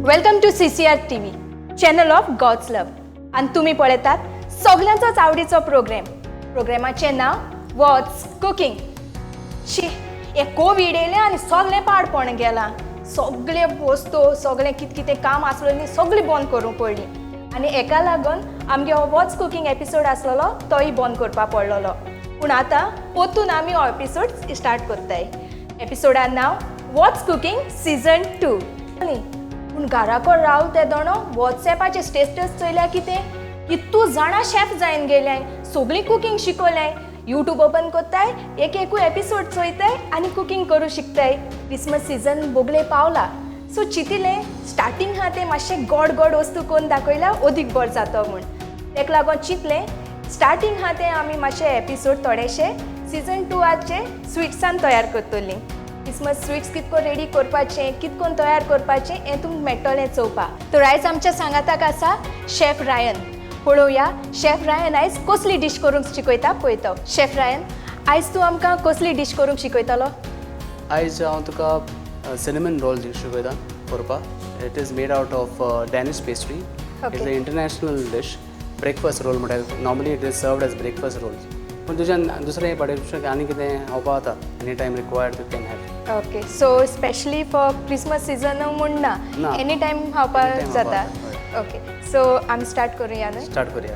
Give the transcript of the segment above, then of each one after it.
Welcome to CCR TV, channel of God's love. आणि तुम्ही पळयतात सगळ्यांचोच आवडीचो प्रोग्रामाचें नाव वॉट्स कुकिंग. शी हे कोविड येयलें आनी सगळें पाडपण गेलां. सगळे वस्तू सगळें कितें काम आसलें न्ही सगळीं बंद करूंक पडली आनी हेका लागून आमगे हो वॉट्स कुकिंग एपिसोड आसलेलो तोय बंद करपाक पडलेलो. पूण आतां परतून आमी हो एपिसोड स्टार्ट करताय. एपिसोडान नांव वॉट्स कुकिंग सीझन 2. पूण घराको राव ते दोनो वॉट्सएपाचे स्टेटस चोयल्या कितें कितू जाणां शेफ जायन गेल्याय, सगळीं कुकिंग शिकवल्याय. यूट्यूब ओपन कोत्ताय, एकूय एपिसोड चोयताय आनी कुकिंग करूं शिकताय. क्रिसमस सीझन बोगले पावला, सो चिंतिलें स्टार्टींग हा तें मातशें गोड गोड वस्तू करून दाखयल्यार अदीक बरें जाता म्हूण. तेका लागून चिंतलें स्टार्टींग हा तें आमी मातशे एपिसोड थोडेशे सीझन 2 स्वीट्सान तयार करतलीं. क्रिसमस स्वीट्स कितको रेडी करपाचें, कितकोन तयार करपाचें हें तुमकां मेळटलें चोवपाक. तर आयज आमच्या सांगाताक आसा शेफ रायन. पळोवया शेफ रायन आयज कसली डीश करूंक शिकयता पळयता. शेफ रायन, आयज तूं आमकां कसली डीश करूंक शिकयतलो? आयज हांव तुका सिनेमन रोल शिकयता करपाक. It is made out of danish pastry. It's a international dish. Breakfast roll म्हणल्यार normally it is served as breakfast roll. पूण तुज्यान दुसरें पाटें आनी कितें खावपा जाता any time required you can have. Okay, so specially for Christmas season म्हूण ना, एनी टायम खावपाक जाता. ओके, सो आमी स्टार्ट करुया न्हय? स्टार्ट करुया.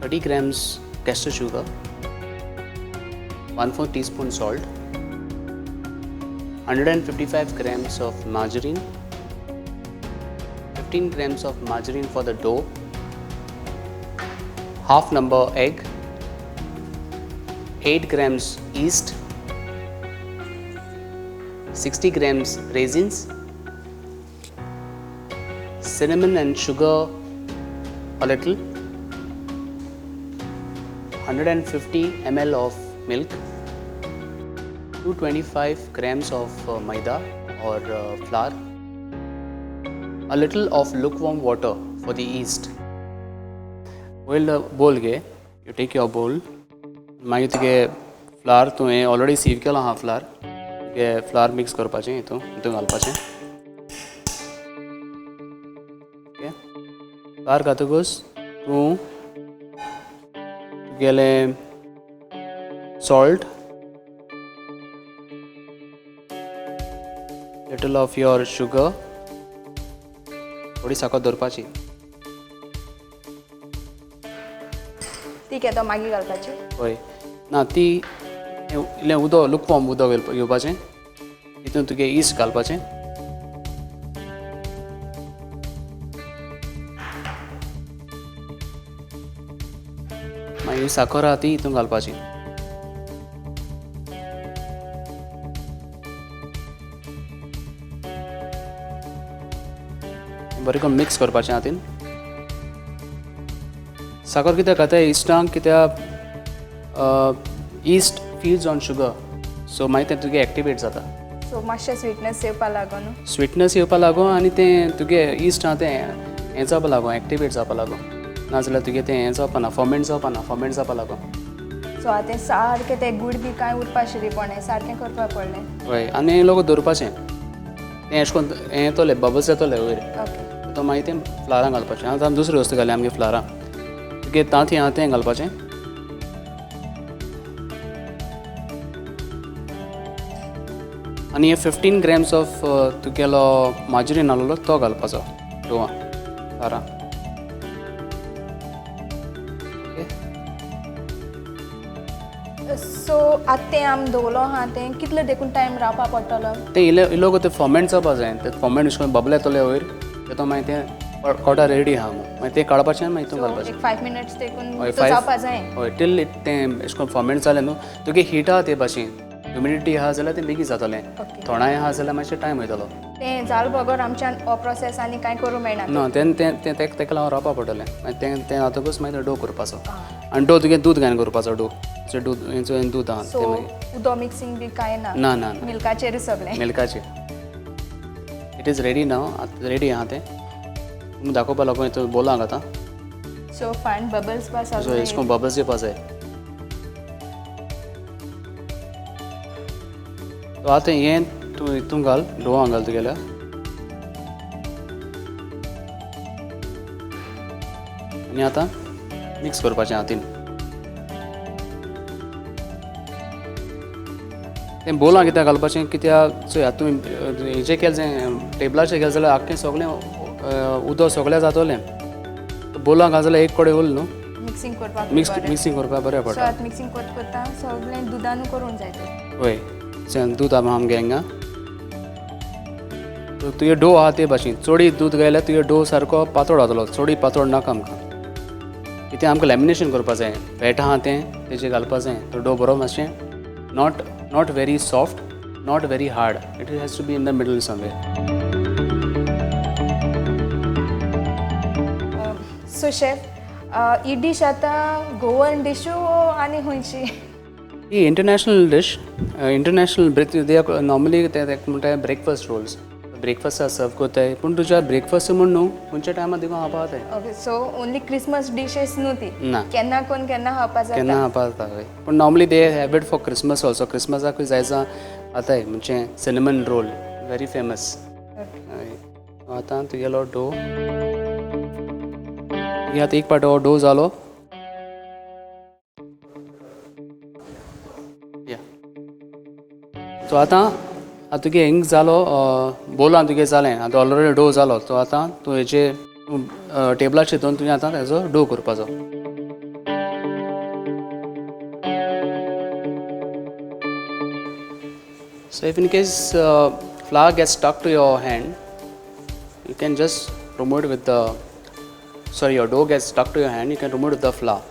30 grams castor sugar, 1/4 teaspoon salt, 155 grams of margarine, 15 grams of margarine for the dough, half number egg, 8 grams yeast, 60 grams raisins, cinnamon and sugar a little, 150 ml of milk, 225 grams of maida or flour, a little of lukewarm water for the yeast. Boil the bowl ge, you take your bowl, मागीर तुगे flower तूं हें already सीव केलो आहा flower. तुगे flour mix करपाचें हितून घालपाचें. ओके, फ्लावर घातकूच तूं तुगेलें salt, little of your sugar, थोडी साखर दवरपाची. ती केदो मागीर घालपाची? हय ना, ती इल्लें उदक लुकवॉर्म उदक घेवपाचें. हितून तुगे इस्ट घालपाचें. मागीर साखर आहा ती हितून घालपाची. बरें करून मिक्स करपाचें हातीन. साखर कित्याक घाताय इस्टांक, कित्याक east feeds on sugar, so मागीर तें तुगे एक्टिवेट जाता. सो मातशें स्वीटनेस येवपा लागून. स्वीटनेस येवपा लागून आनी तें तुगे इस्ट आहा तें हें जावपा लागून, एक्टिवेट जावपा लागून. नाजाल्यार तुगे तें हें जावपा ना, फर्मेंट जावपा लागून. सो आतां सारकें तें गूड बी कांय उरपा शिरीपणें सारकें करपाक पडलें. हय, आनी हें लोक दवरपाचें. तें अशें करून हें येतलें, बबल्स येतले वयर. ओके, तो मागीर तें फ्लावरां घालपाचें. आतां आमी दुसरी वस्तू घाली आमगे फ्लावरां. तुगे तांती आहा तें घालपाचें. आनी हे 15 grams ऑफ तुगेलो मार्जरीन आहलो तो घालपाचो डोवा फ्लावरां. सो आतां तें आमी दवरलो आहा तें कितलो देखून टायम रावपा पडटलो? तें इल्लो गो तें फर्मेंट जावपा जाय. तें फर्मेंट अशें करून बबल येतले वयर, तें मागीर तें कोटा रेडी आहा मागीर तें काडपाचें आनी मागीर हितून घालपाचें. एक 5 मिनिट्स देखून हय, जावपा जाय. हय, टील तें अशें करून फर्मेंट जालें न्हू, तुगे हीट आहा ते भाशेन. ह्युमिडिटी आहा जाल्यार तें बेगीन जातलें. थोडाय आहा जाल्यार मातशें टायम वयतलो. तें जाल बगर आमच्यान हो प्रोसेस आनी कांय करूं मेळना. ना, तेका लागून रावपा पडटलें. मागीर तें जातकूच मागीर डो करपाचो. आनी डो तुगे दूद घालून करपाचो. डो दूद आहा सो उदो मिक्सिंग बी कांय ना? ना ना, मिल्काचेर सगळें? मिल्काचेर. इट इज रेडी नाव. आतां रेडी आहा तें तुमकां दाखोवपा लागून हितून बोलां घाता. सो फायन बबल्स पास सो अशें करून बबल्स येवपा जाय. तो आतां हें तूं हितून घाल, डोवां घाल तुगेल्या. आनी आतां मिक्स करपाचें हातीन. तें बोलां कित्याक घालपाचें कित्याक चोय आतां तुवें हेजें केलें टेबलाचेर केलें जाल्यार आख्खें सगळें उदक सगळें जातोलें. बोलां घाल जाल्यार एक कडेन उरलें न्हू, मिक्सिंग करपाक मिक्सिंग करपाक बरें सो पडटा. आतां मिक्सिंग करता सगळें दुदानू करून जाय तें. वय दूद आमगे हिंगा. तुगे डो आहा ते भाशेन चोडी दूद घायल्यार तुगे डो सारको पातळ जातलो, चोडी पातळ नाका आमकां. कित्याक आमकां लॅमिनेशन करपा जाय, फेट आहा तें तेजेर घालपा जाय. तो डो बरो मातशें not very soft, not very hard, it has to be in the middle somewhere. So chef, ही डीश आतां गोवन डिशू आनी खंयची? ही international dish, international they normally ते म्हणटाय ब्रेकफास्ट रोल्स. ब्रेकफास्टाक सर्व कोताय, पूण तुज्या ब्रेकफास्ट म्हण न्हू खंयच्या टायमार देखून खावपा जाताय. Okay, so only Christmas dishes न्हू ती? ना, केन्ना कोण केन्ना खावपा केन्ना जाता? खावपा जाता. पूण normally they have it for Christmas also. क्रिसमसाकूय जायचा जाताय म्हणजे सिनेमन रोल व्हेरी फेमस. आतां तुगेलो डो आतां एक पावटी हो डो जालो. सो आतां तुगे हिंग जालो, बोलां तुगे जालें, आतां ऑलरेडी डो जालो. सो आतां तूं हेजे टेबलाचेर दवरून तुवें आतां हेजो डो करपाचो. So if in case flour gets stuck to your hand, you can just remove it with the, your dough gets stuck to your hand, you can remove it with the flour.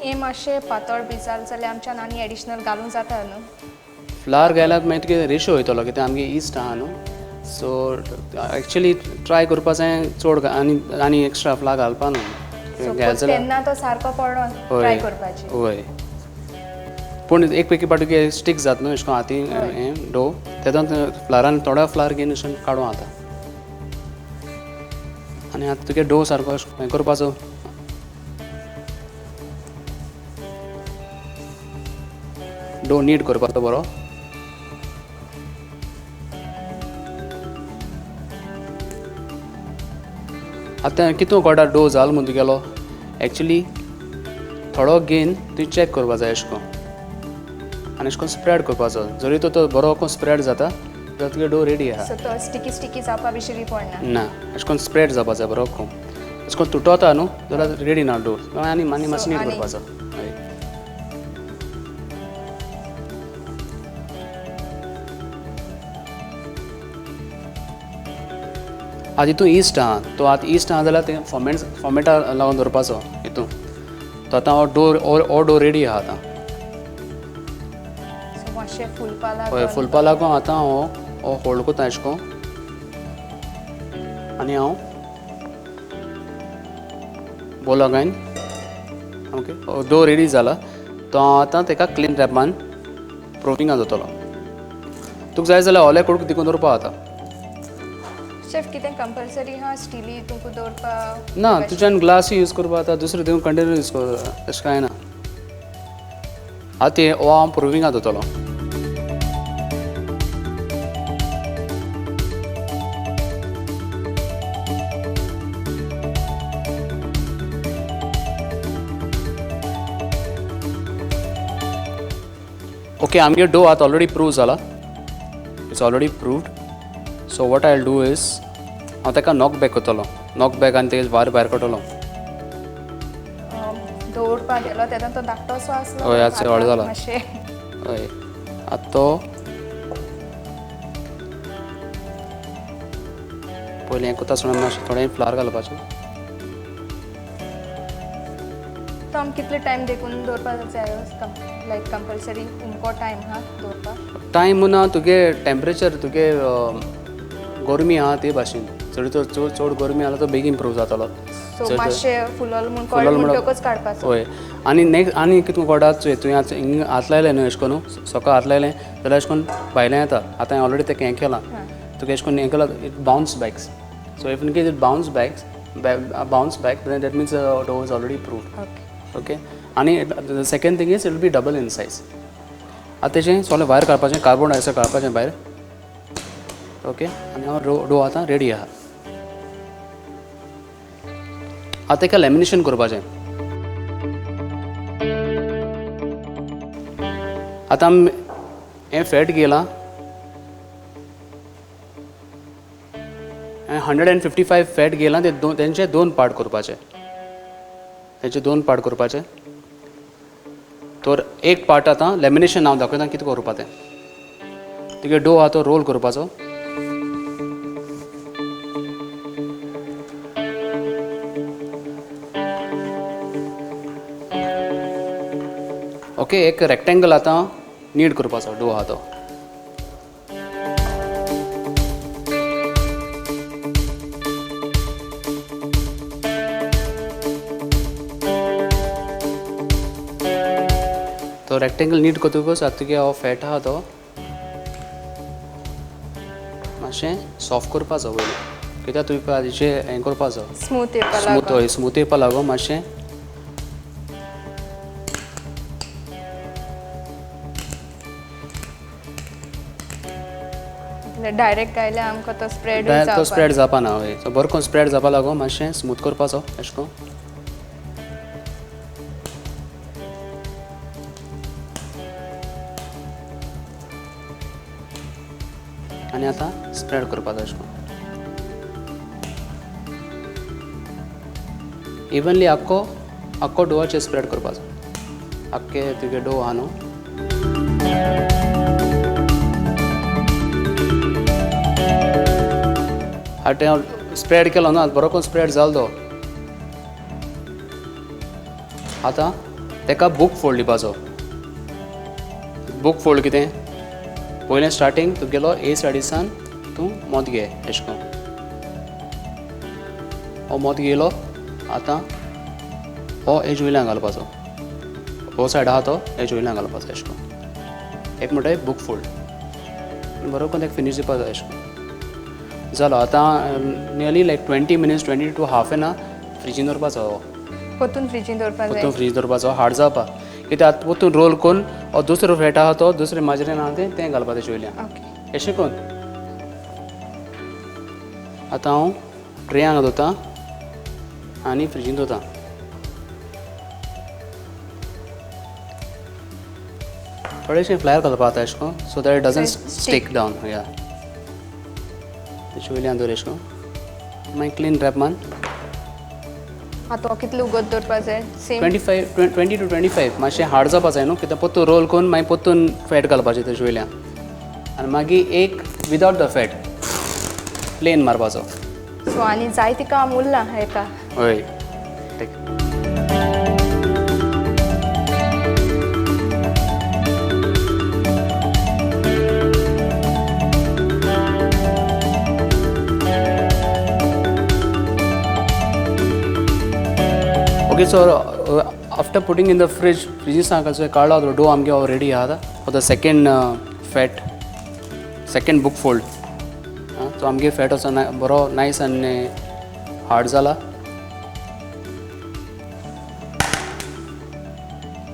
हें मातशें पातळ बी जालें जाल्यार आमच्यान आनी additional घालूंक जाता न्हू? फ्लावर घायल्यार मागीर तुगे रेशो वयतलो, कित्याक आमगे इस्ट आहा न्हू. सो एक्चुली ट्राय करपा जाय चड आनी एक्स्ट्रा फ्लावर घालपा न्हू. तेन्ना तो सारको पडो ट्राय करपाची. वय पूण एक पैकी पावटी स्टीक जाता न्हू, अशें करून हातीन हें डो तेदोन फ्लावरान थोडा फ्लावर घेवन अशें काडूं जाता. आनी आतां तुगे डो सारको हें करपाचो. डो नीट करपाचो बरो. आतां कितू कोडा डो जालो म्हूण तुगेलो, एक्चुली थोडो घेवन तुवें चॅक करपा जाय अशें करून, आनी अशें करून स्प्रेड करपाचो. जरी तो बरो करून स्प्रेड जाता जाल्यार तुगे डो रेडी आहा. सो तो स्टिकी जावपा बी शिरी पडना? ना, अशें करून स्प्रेड जावपा जाय बरो करून. अशें करून तुटोता न्हू जाल्यार रेडी ना डो. आनी मातशें नीट करपाचो. आतां हितून इस्ट आहा, तो आतां इस्ट आहा जाल्यार तें फॉर्मेटा लावन दवरपाचो हितून. तो आतां हो डो रेडी आहा आतां. मातशें फुलपा हय, फुलपा लागून आतां हो होल्ड कोता अशें करून, आनी हांव बोला घायन. ओके, डो रेडी जाला. तो हांव आतां तेका क्लीन रॅपान प्रोविंगां जातलो. तुका जाय जाल्यार ओले कडूक दिकून दवरपा जाता. शेफ, कितें कंपल्सरी आहा स्टिली तुका दवरपा? ना, तुज्यान ग्लास यूज करपा जाता, दुसरें दिवन कंटेनर यूज कर, तशें कांय ना. आतां हो हांव प्रोविंगां जातलो. ओके, आमगे डो आतां ऑलरेडी प्रूव जाला. It's already proved. So what I will do is, हांव ताका नॉक बॅक करतलो. नॉक बॅक आनी तेजे भायर काडटलो. दवरपा गेलो तेन्ना तो धाकटोसो आसलो. हय, आतां व्हड जाला. मातशें हय, आतां तो पयलीं हें कोता आसतना मातशें थोडें फ्लावर घालपाचें. तो आमकां कितले टायम देखून दवरपा जाय? लायक कंपल्सरी उमको टायम आहा दवरपाक? टायम ना, तुगे टेम्परेचर तुगे गरमी आहा ते भाशेन. चड गरमी आहा तो बेगीन इम्प्रूव जातलो. सो मातशें फुलोल म्हूण कळ्ळें म्हणटकूच काडपाचो. हय, आनी नेक्स्ट आनी कितें कोडा तुवें आतां हिंग हात लायलें न्हू अशें करून, सकाळ हात लायलें जाल्यार अशें करून भायलें येता. आतां हांवें ऑलरेडी तें हें केलां. तुका अशें करून हें केलां, it bounce backs. So if in case it bounce back then that means dough is already proved. Okay, आनी second thing is it will be double in size. आतां तेजें सगळें भायर काडपाचें, कार्बन डायऑक्सायड काडपाचें भायर. ओके, आनी हांव डो आतां रेडी आहा. आतां तेका लॅमिनेशन करपाचें. आतां हें फॅट घेयलां, 155 फॅट घेयलां, तेंचे 2 पार्ट करपाचे. तर एक पार्ट आतां लॅमिनेशन हांव दाखयतां कितें करपा तें. तुगे डो आहा तो रोल करपाचो. ओके, एक रेक्टेंगल आतां नीड करपाचो डो आहा तो. तो रेक्टेंगल नीट कोतकूच आतां तुगे हो फॅट आहा तो मातशें सॉफ्ट करपाचो पयलीं, कित्याक तुका हाचें हें करपाचो स्मूथ येवपा स्मूथ येवपा लागून मातशें. डायरेक्ट गायल्यार आमकां तो स्प्रेड तो स्प्रेड जावपा ना. हय, सो बरो करून स्प्रेड जावपा लागून मातशें स्मूथ करपाचो अशें करून. आनी आतां स्प्रेड करपाचो अशें करून. इवनली आख्खो डोवाचेर स्प्रेड करपाचो. आख्खे तुगे डो आहा न्हू, स्प्रेड केलो ना, बरो करून स्प्रेड जालो तो. आतां तेका बुक फोल्ड दिवपाचो. बुक फोल्ड कितें, पयलें स्टार्टींग तुगेलो ए सायडीसान तूं मोत घे अशें करून. हो मोत घेयलो, आतां हो एज वयल्यान घालपाचो. हो सायड आहा तो एज वयल्यान घालपाचो अशें करून. एक म्हणटा बुक फोल्ड. बरो करून तेका फिनीश दिवपाक जाय अशें करून. जालो. आतां nearly like 20 minutes, 20 to half an hour फ्रिजीन दवरपाचो. पोतून फ्रिजीन दवरपाक जाय. पोतून फ्रीज दवरपाचो, हार्ड जावपा. कित्याक आतां पोतून रोल करून हो दुसरो फॅट आहा तो दुसरें माजरेन आहा तें घालपा तेच्या वयल्यान ओके. अशें करून. आतां हांव ट्रेयांक दवरतां आनी फ्रिजीन दवरतां. थोडेशें फ्लायर घालपा जाता अशें करून, so that it doesn't stick down. या तेच्या वयल्यान दवर अशें करून. मागीर क्लीन रॅप मान. आतां कितलो उगत दवरपाक जाय? सेम 20 to 25 मातशें हार्ड जावपा जाय न्हू, कित्याक पोतून रोल करून मागीर पोतून फॅट घालपाचें तेच्या वयल्यान. आनी मागीर एक विदावट द फॅट प्लेन मारपाचो. सो आनी जाय तिका काम उरलां हेका. हय. Okay, so after putting in the फ्रिजीसान काडलो तो डो आमगे रेडी आहा for the second fat, second book fold. So आमगे फॅट असो बरो नायस आनी हार्ड जाला.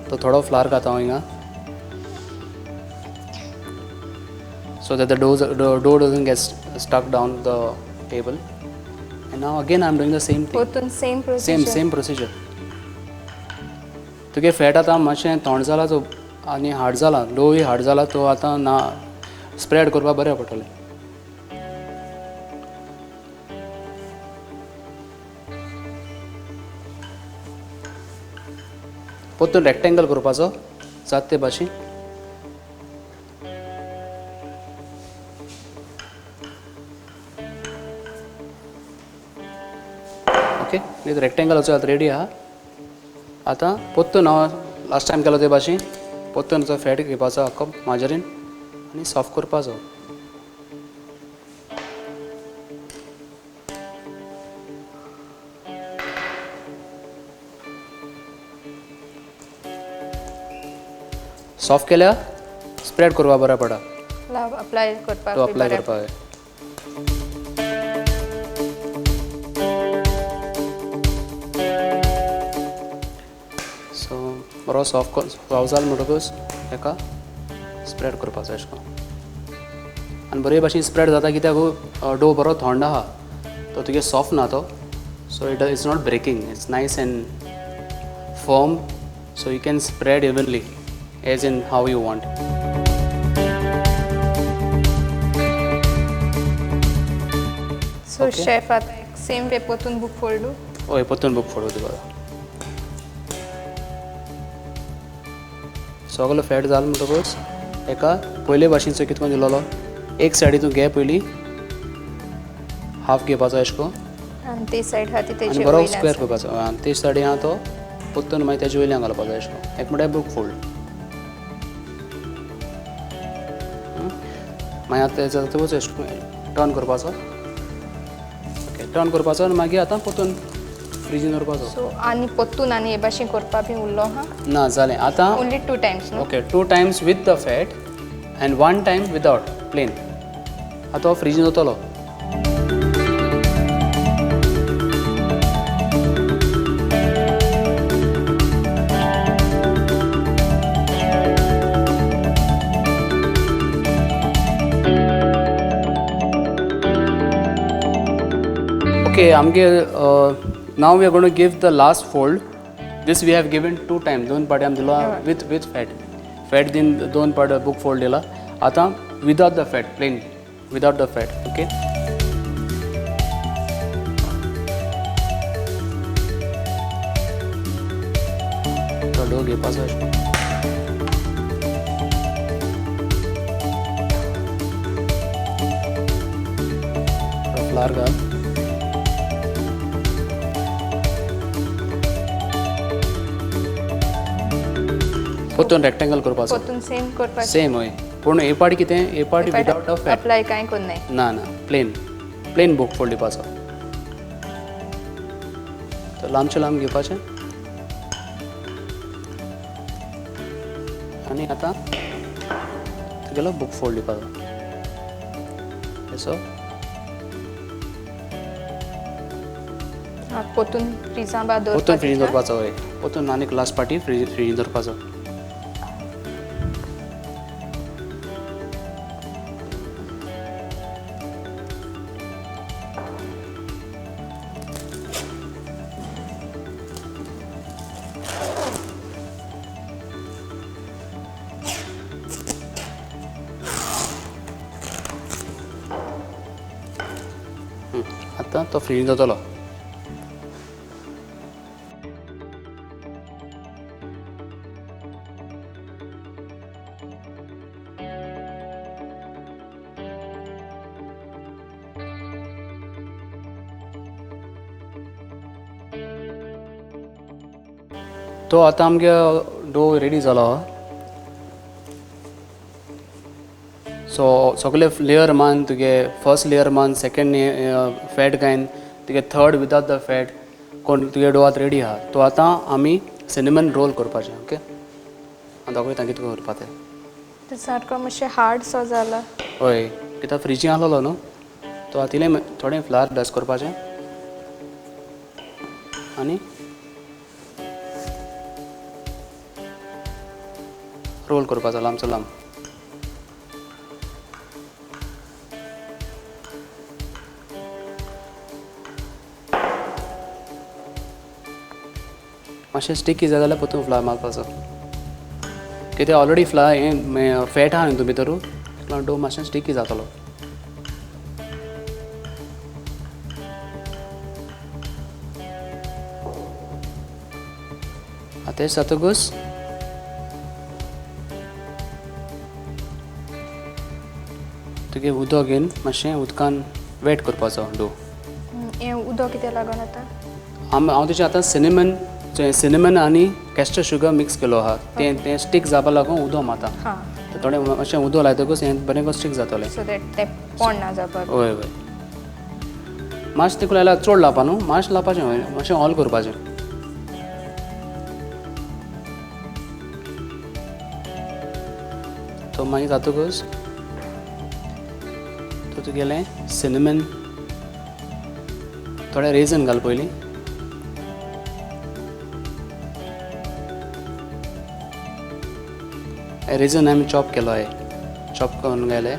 तो थोडो फ्लावर घालता हांव हिंगा, so that the dough doesn't get stuck down the table. And now again I am doing the same thing. पोतून सेम प्रोसिजर. Same procedure. तुगे फॅट आतां मातशें थोंड जाला तो आनी हार्ड जाला, डोय हार्ड जाला, तो आतां ना स्प्रेड करपाक बरें पडटलें. पोतून रेक्टेंगल करपाचो जात ते भाशेन. ओके, रेक्टेंगल आतां रेडी आहा. आतां पोत्तून हांव लास्ट टायम केलो ते भाशेन पोत्तूनचो फॅट घेवपाचो आख्खो माजरेन आनी सॉफ्ट करपाचो. सॉफ्ट केल्यार स्प्रेड करपाक बरें पडटा. अप्लाय करपाक. तो अप्लाय करपाक जाय. सो बरो सॉफ्ट जालो म्हणटकूच ताका स्प्रेड करपाचो अशें करून. आनी बरे भाशेन स्प्रेड जाता कित्याक डो बरो थंड आहा तो तुगे सॉफ्ट ना तो, so it's not breaking. It's nice and firm, so you can spread evenly as in how you want. So Okay. Chef आता एक सेम वे पोतून बुक फोल्डू हय परतून बुक फोडू तुका सगळो फॅट जालो म्हणटकूच एका पयले भाशेचो कितको दिलोलो एक सायडीतून घे पयली हाफ घेवपाचो एशे करून आनी ती सायड आहा ती आनी तेजे बरो वयल्यान स्क्वेअर आसा. करपाचो आनी ते सायडीन आहा तो परतून मागीर तेजे वयल्यान घालपाचो एशे करून एक म्हणल्यार बुक फोल्ड मागीर आतां तेजो जातकूच एशे करून टर्न करपाचो ओके टर्न करपाचो आनी मागीर आतां परतून फ्रिजीन दवरपाचो सो आनी पोतून आनी हे भाशेन करपा बी उरलो हा ना जालें आतां ओन्ली 2 टायम्स न्हू okay 2 times with the fat and 1 time without plain आतां हो फ्रिजीन दवरतलो Okay, now we are going to give the last fold. This we have given 2 times. 2 पाटी आम दिलो with fat. Fat दिन 2 पाट book fold दिला. आता without the fat, plain, without the fat. Okay. तो डो घेवपाचो अशें. फ्लावर घाल. परतून रेक्टेंगल करपाचो पोतून सेम करपाचें सेम हय पूण हे पाटी कितें हे पाटी विदाउट अ फॅट अप्लाय कांय कोन्नाय ना ना प्लेन बुक फोल्ड दिवपाचो तर लांबचें लांब घेवपाचें आनी आतां तुगेलो बुक फोल्ड दिवपाचो असो पोतून फ्रिजा बा परतून फ्रिजीन दवरपाचें दवरपाचो हय परतून आनीक लास्ट पाटी फ्रिजीन दवरपाचो आतां तो फ्रिजीन दवरतलो तो आतां आमगे डो रेडी जालो सो सगळे लेयर मान तुगे फर्स्ट लेयर मान सेकेंड फॅट घायन तुगे थर्ड विदाउट द फॅट कोण तुगे डो आतां रेडी आहा तो आतां आमी सिनेमन रोल करपाचें ओके आनी दाखयता कितें करपा तें तो सारको मातशें हार्ड सो जाला हय कित्याक फ्रिजीन आहलोलो न्हू तो आतिलें थोडें फ्लावर डस्ट करपाचें आनी रोल करपाचो लांबचो लांब मातशें स्टिकी जाय जाल्यार परतून फ्लावर मारपाचो कित्याक ऑलरेडी हें फॅट आहा न्ही तूं भितरू डो मातशें स्टिकी जातलो आतां जातकूच तुगे उदक घेवन मातशें उदकान वेट करपाचो डो हें उदक कितें लागून आतां हांव तेजें आतां सिनेमन आनी कॅस्टर शुगर मिक्स केलो आहा तें स्टीक जावपा लागून उदक माता हां थोडें मातशें उदक लायतकूच हें बरें करून स्टीक जातलें सो दॅट तें पोण ना जावपाक हय हय मातशें तिका लायल्यार चड लावपा न्हू मातशें लावपाचें हय मातशें ऑल करपाचें तो मागीर जातकूच तो तुगेलें सिनेमन थोडें रेझन घाल पयलीं रेझन आमी चॉप केलो आहे चॉप करून घाले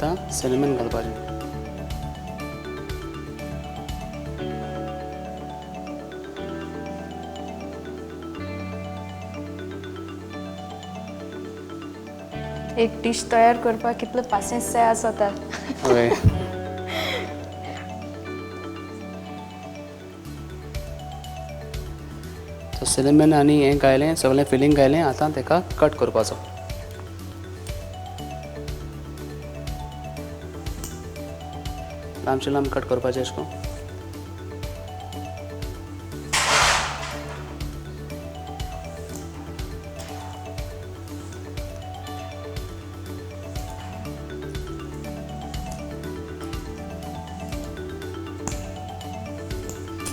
आतां सिनेमन घालपाचें. एक डिश तयार करपाक कितलो पासियन्स जाय आसता. हय. सो सिनेमन आनी हें घायलें, सगळें फिलींग घायलें. आतां तेका कट करपाचो. लांबचे लांब कट करपाचें अशें करून.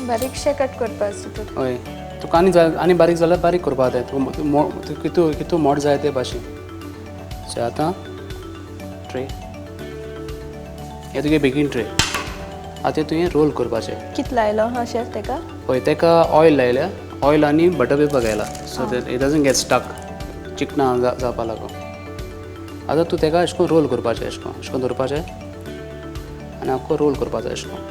बारीकशें कट करपाचें. हय. तुका आनी बारीक जाल्यार बारीक करपाक जाय. तुका कितू मोठ जाय ते भाशेन. सो आतां ट्रे. हें तुगे बेगीन ट्रे. आतां तुवें रोल करपाचें. कित लायलो अशें तेका. हय तेका ऑयल लायल्या. ऑयल आनी बटर पेपर घायला. So that it doesn't get stuck. चिकना जावपा लागून. आतां तूं तेका अशें करून रोल करपाचें. अशें करून दवरपाचें आनी आख्खो रोल करपाचो अशें करून.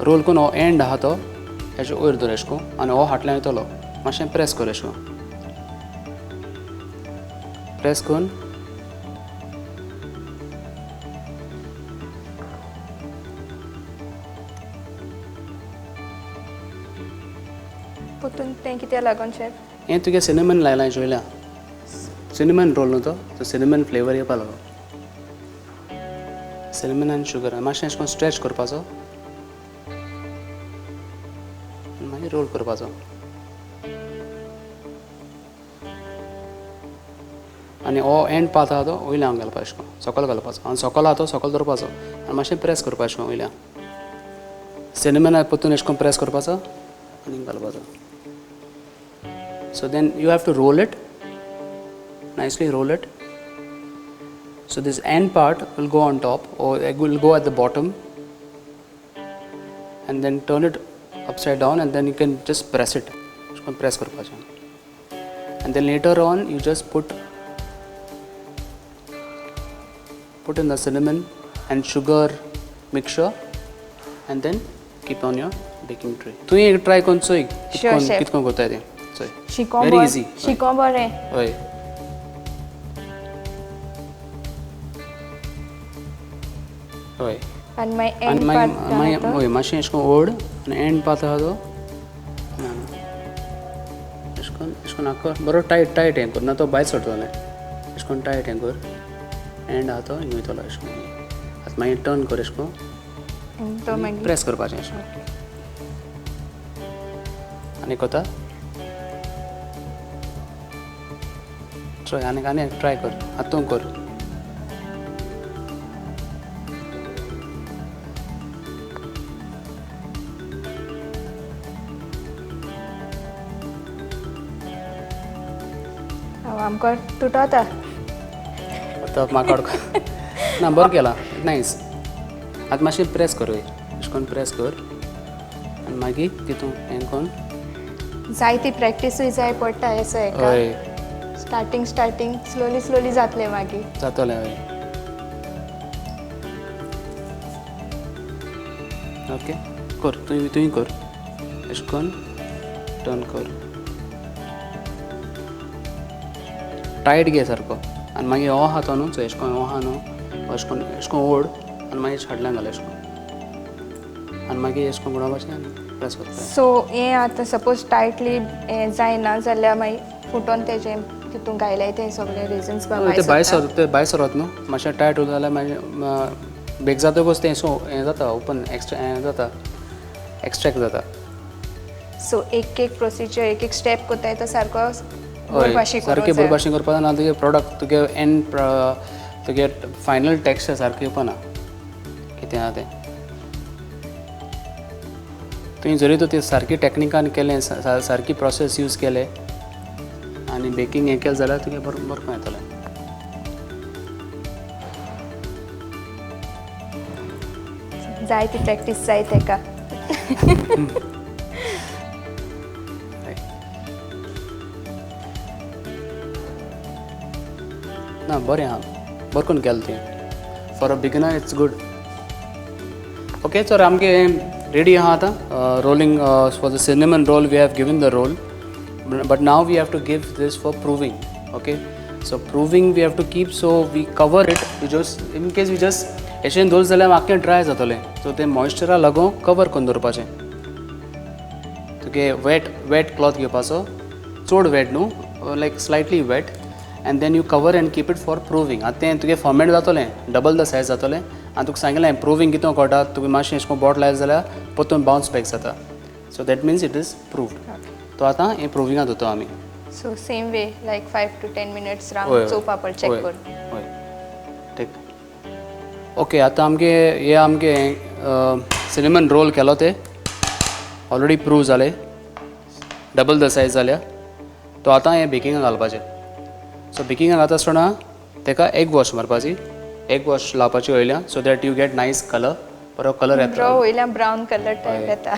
रोल करून हो एंड आहा तो हेजे वयर दवर अशें करून आनी हो फाटल्यान येतलो. मातशें प्रेस कर अशें करून. प्रेस करून पोतून तें कित्या लागून शेफ. हें तुगे सिनेमन लायलां जोयल्या. सिनेमन रोल न्हू तो सिनेमन फ्लेवर येवपा लागून. सिनेमन आनी शुगर मातशें अशें करून स्ट्रेच करपाचो आनी मागीर रोल करपाचो. आनी हो एंड पार्ट आहा तो वयल्यान घालपाचो अशें करून. सकयल घालपाचो आनी सकयल आहा तो सकयल दवरपाचो आनी मातशें प्रेस करपाचें अशें करून वयल्यान. सिनेमन परतून अशें करून प्रेस करपाचो आनी घालपाचो. So then you have to roll it, nicely roll it. So this end part will go on top or it will go at the bottom and then turn it upside down and then you can just press it. Press karpacha. And then later on you just put in the cinnamon and sugar mixture and then keep on your baking tray. Tu ye try kon choi kitkon kota hai. Very easy. शिको बरें. हय. हय. आनी मागीर end part हय मातशें अशें करून ओड आनी एंड पार्ट आहा तो अशें करून आख्खो बरो टायट हें कर ना तो भायर सरतलें. अशें करून टायट हें कर. एंड आहा तो हिंग वयतलो अशें करून. आतां मागीर टर्न कर अशें करून. प्रेस करपाचें अशें करून. आनी कोता आनी ट्राय कर. आतां कर. आमकां तुटता. आतां म्हाका ना बरो केला. नायस. आतां मातशें प्रेस कर. अशें करून प्रेस कर आनी मागीर तितून हें करून जायती प्रॅक्टीसूय जाय पडटा हें हेका. हय. स्टार्टींग स्लोली जातलें मागीर. जातलें हय. ओके कर. तुवें कर. अशें करून टर्न कर. टायट घे सारको आनी मागीर हो आहा तो न्हू अशें करून हो आहा न्हू अशें करून ओड आनी मागीर फाटल्यान घाल अशें करून आनी मागीर अशें करून गुणावपाचें आनी प्रेस करपाचें. सो हें आतां सपोज टायटली हें जायना जाल्यार मागीर फुटोन तेजें तितून घायल्याय ते सगळे रिजन्स ते भायर सरत न्हू. मातशें टायट उरलें जाल्यार मागीर बेक जातकच तें हें जाता ओपन हें जाता एक्स्ट्रॅक्ट जाता. सो एक प्रोसिजर एक स्टेप कोत्ताय तो सारको सारकें बरभाशेन करपाक जाय. ना तुगे प्रोडक्ट तुगे एंड तुगे फायनल टॅक्स्चर सारकें येवपाना कितें आहा तें. तुवें जरी तूं तें सारकी टॅक्निकान केलें सारकी प्रोसेस यूज केले आनी बेकींग हें केलें जाल्यार तुगे बरें येतलें. जाय ती प्रॅक्टीस जाय तेका. ना बरें आहा बरें करून केलें तें for a beginner it's good okay sir आमगे रेडी आहा आतां rolling for the cinnamon roll we have given the roll but now we have to give this for proving okay so proving we have to keep so we cover it we just in case we just अशें दवरलें जाल्यार आख्खें dry जातलें so तें मॉइस्चरा लागून cover करून दवरपाचें तुगे वेट क्लॉथ घेवपाचो चड वेट न्हू like slightly wet and then you cover and keep it for proving आतां तें तुगे फॉर्मेट जातलें डबल द सायज जातलें आनी तुका सांगिल्लें प्रूविंग कितें कोटा तुवें मातशें अशें करून बोट लायलें जाल्यार परतून बाउन्स बॅक जाता so that means it is proved तो आतां हें प्रूविंगाक दोतो आमी so same way like 5 to 10 minutes होय, रावन चोवपा पड चॅक होय, कर होय ठीक ओके आतां आमगे हे आमगे सिनेमन रोल केलो ते ऑलरेडी प्रूव जाले डबल द सायज जाल्या तो आतां हें बेकिंगाक घालपाचें सो बेकिंगाक घालता आसतना तेका एग वॉश मारपाची एग वॉश लावपाची वयल्यान so that you get nice colour बरो कलर येता ब्रो वयल्यान ब्रावन कलर टायप येता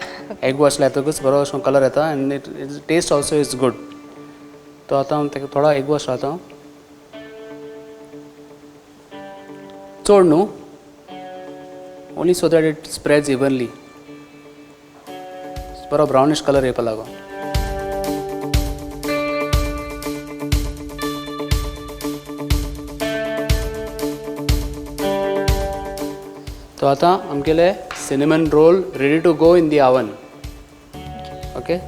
एग वॉश लायतकूच बरो अशें कलर येता आनी it taste also is good तो आतां तेका थोडा एग वॉश लाता चड न्हू only so that it spreads evenly बरो ब्रावनिश कलर येवपा लागो तो आतां आमगेले cinnamon roll ready to go in the oven okay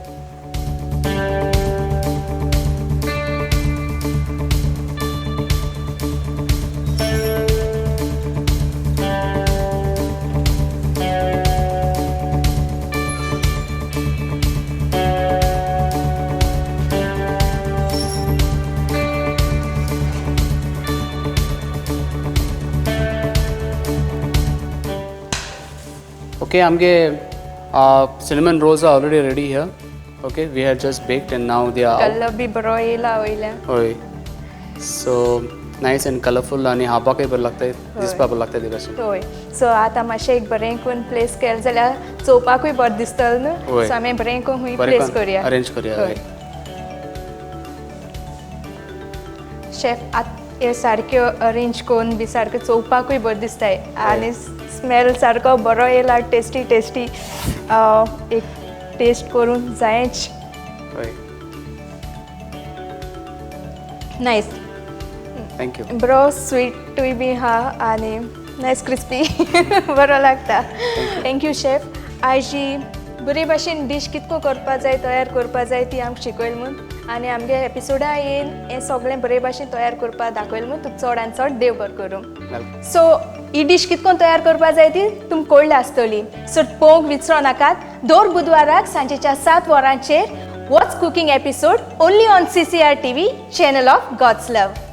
Okay, आमगे cinnamon rolls are already ready here. Okay, we had just baked and now they are out. Colour be बरो येयला वयल्यान होय so nice and colorful आणि हावपाकय बरें लागताय दिसपाक बरें लागताय ते भाशेन होय सो आतां मातशें एक बरें करून प्लेस केलें जाल्यार चोवपाकूय बरें दिसतलें न्हू होय. सो आमी बरें करून हूंय बरें प्लेस करून करुया arrange करुया होय. होय. शेफ हे सारक्यो अरेंज करून बी सारक्यो चोवपाकूय बरें दिसताय आनी स्मेल सारको बरो येयला टेस्टी एक टेस्ट करून जायच होय नायस थँक्यू बरो स्वीटूय बी आहा आनी नायस क्रिस्पी बरो लागता थँक्यू शेफ आयज ही बरे भाशेन डीश कितको करपा जाय तयार करपा जाय ती आमकां शिकयली म्हूण आनी आमगे एपिसोडा येवन हें सगळें बरे भाशेन तयार करपा दाखयलें म्हूण तुका चड आनी चड देव बरें करूं सो ही डीश कितकोन तयार करपा जाय ती तुमकां कळ्ळी आसतली सो पळोवंक विसरो नाकात दर बुधवाराक सांजेच्या 7 वरांचेर what's cooking episode only on CCR TV channel of God's love